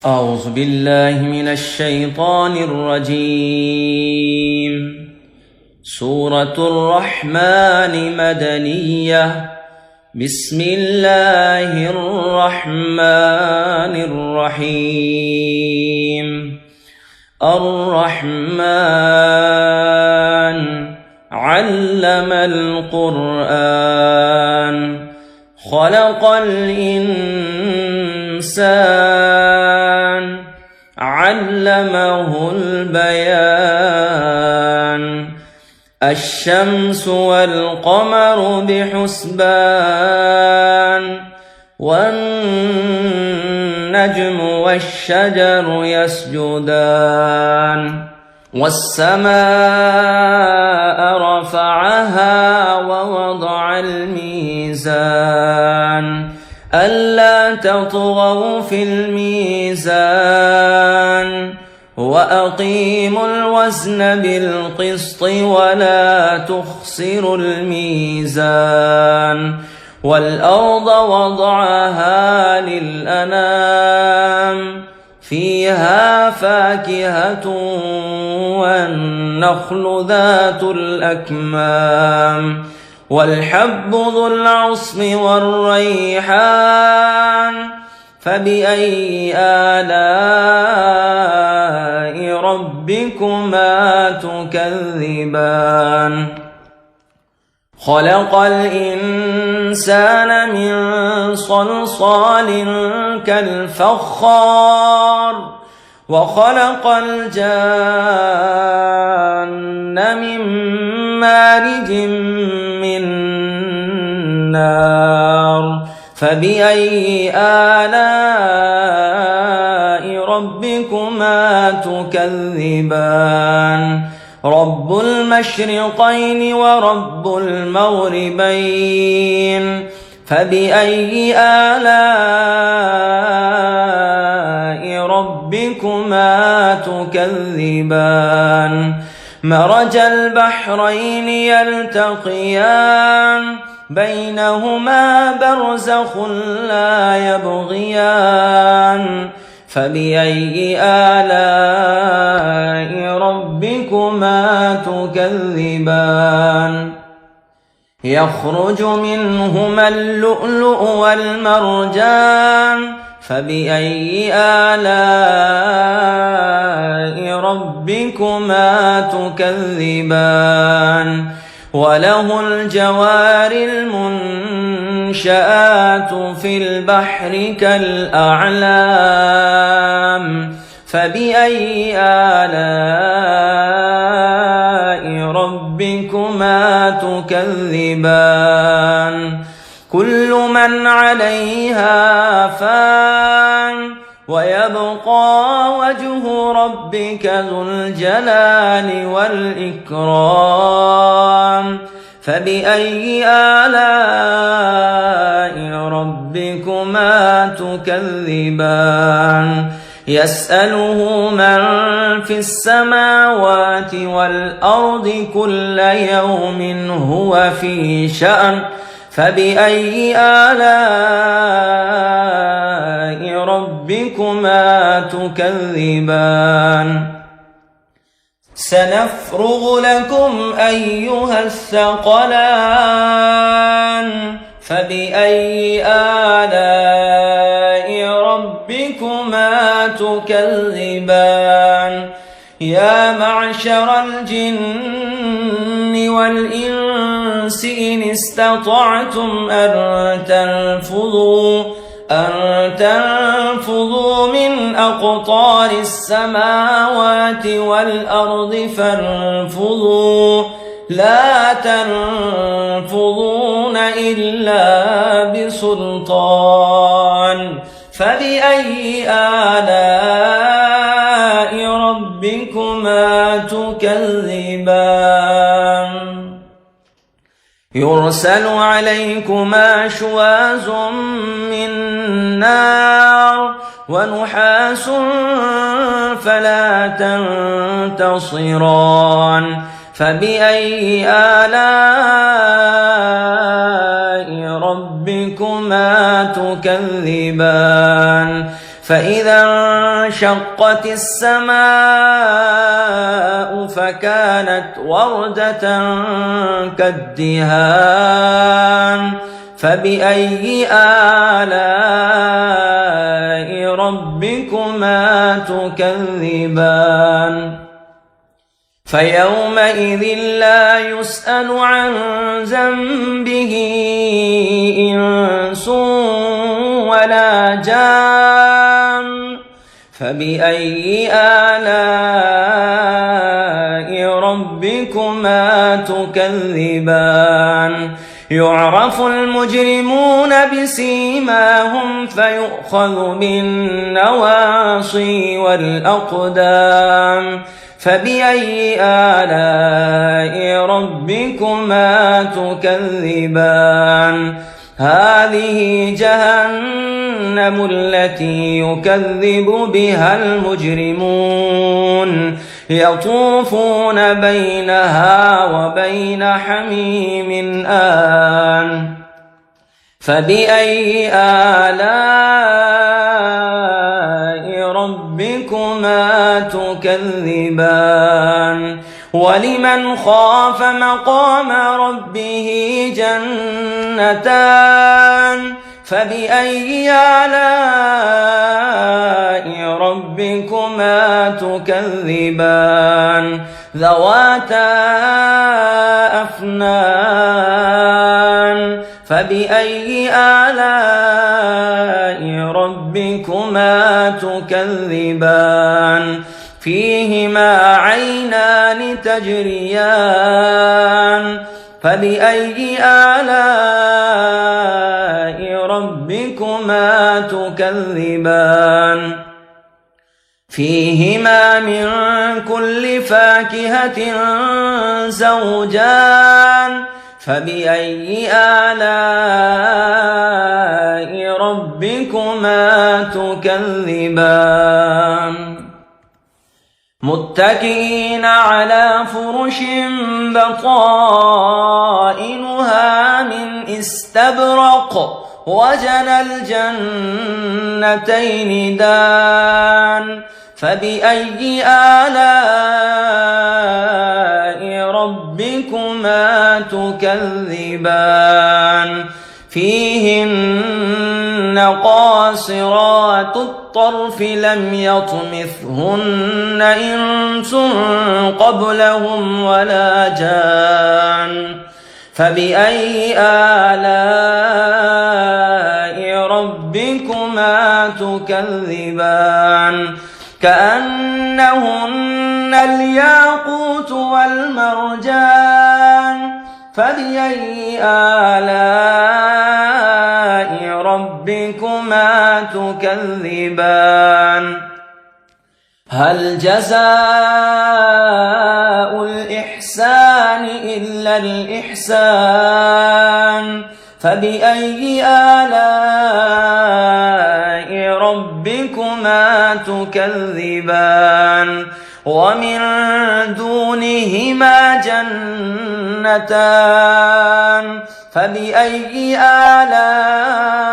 أعوذ بالله من الشيطان الرجيم. سورة الرحمن مدنية. بسم الله الرحمن الرحيم. الرحمن علم القرآن خلق الإنسان علمه البيان. الشمس والقمر بحسبان والنجم والشجر يسجدان. والسماء رفعها ووضع الميزان ألا تطغوا في الميزان وأقيموا الوزن بالقسط ولا تخسروا الميزان. والأرض وضعها للأنام فيها فاكهة والنخل ذات الأكمام والحب ذو العصف والريحان. فبأي آلاء ربكما تكذبان؟ خلق الإنسان من صلصال كالفخار وخلق الجان من مارج من نار. فبأي آلاء ربكما تكذبان؟ رب المشرقين ورب المغربين. فبأي آلاء ربكما تكذبان؟ مرج البحرين يلتقيان بينهما برزخ لا يبغيان. فبأي آلاء ربكما تكذبان؟ يخرج منهما اللؤلؤ والمرجان. فبأي آلاء ربكما تكذبان؟ وله الجوار المنشآت في البحر كالأعلام. فبأي آلاء ربكما تكذبان؟ كل من عليها فان ويبقى وجه ربك ذو الجلال والإكرام. فبأي آلاء ربكما تكذبان؟ يسأله من في السماوات والأرض كل يوم هو في شأن. فبأي آلاء ربكما تكذبان؟ سنفرغ لكم أيها الثقلان. فبأي آلاء ربكما تكذبان؟ يا معشر الجن والإنس إن استطعتم أن تنفذوا من أقطار السماوات والأرض فانفذوا لا تنفذون إلا بسلطان. فبأي آلاء ربكما تكذبان؟ يرسل عليكما شواظ من نار ونحاس فلا تنتصران. فبأي آلاء ربكما تكذبان فإذا انشقت السماء فكانت وردة كالدهان فبأي آلاء ربكما تكذبان فيومئذ لا يسأل عن ذنبه إنس ولا جان فبأي آلاء ربكما تكذبان يعرف المجرمون بسيماهم فيؤخذ بالنواصي والأقدام فبأي آلاء ربكما تكذبان هذه جهنم التي يكذب بها المجرمون يطوفون بينها وبين حميم آن فبأي آلاء ربكما تكذبان ولمن خاف مقام ربه جنتان فبأي آلاء ربكما تكذبان ذواتا أفنان فبأي آلاء ربكما تكذبان فيهما عينان تجريان فبأي آلاء ربكما تكذبان فيهما من كل فاكهة زوجان فبأي آلاء ربكما تكذبان متكئين على فرش بطائنها من استبرق وجنى الجنتين دان فبأي آلاء ربكما تكذبان فيهن قاصرات الطرف لم يطمثهن إنس قبلهم ولا جان فبأي آلاء ربكما تكذبان كأنهن الياقوت والمرجان فبأي آلاء ربكما تكذبان هل جزاء الإحسان إلا الإحسان فبأي آلاء ربكما تكذبان ومن دونهما جنتان فبأي آلاء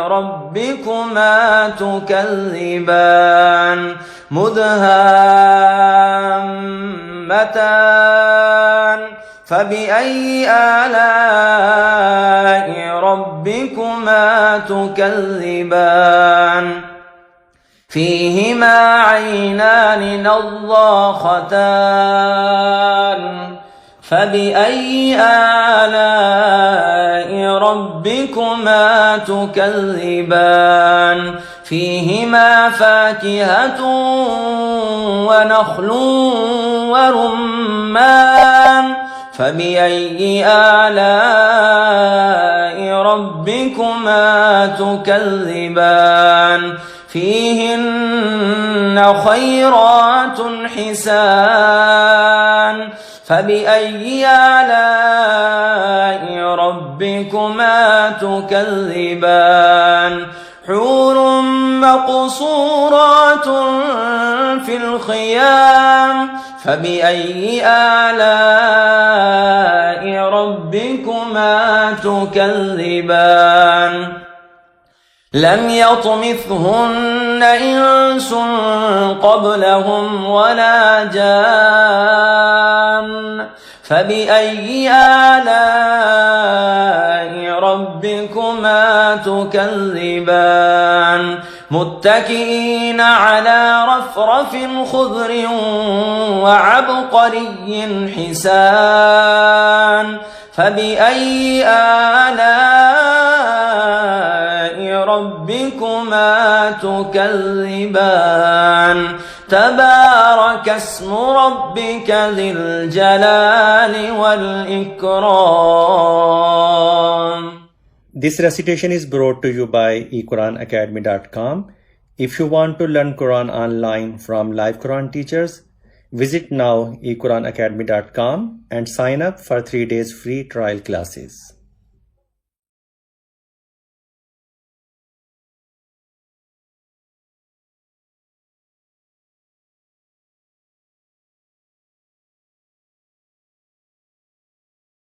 ربكما تكذبان مدهامتان فبأي آلاء ربكما تكذبان فيهما عينان نضاختان فبأي آلاء ربكما تكذبان فيهما فاكهة ونخل ورمان فبأي آلاء ربكما تكذبان فيهن خيرات حسان فبأي آلاء ربكما تكذبان حور مقصورات في الخيام فبأي آلاء ربكما تكذبان لم يطمثهن إنس قبلهم ولا جان فبأي آلاء ربكما تكذبان متكئين على رفرف خضر وعبقري حسان فبأي آلاء ربكما تكذبان تبارك اسم ربك ذي الجلال والإكرام. This recitation is brought to you by eQuranAcademy.com. If you want to learn Quran online from live Quran teachers, visit now eQuranAcademy.com and sign up for 3 days free trial classes.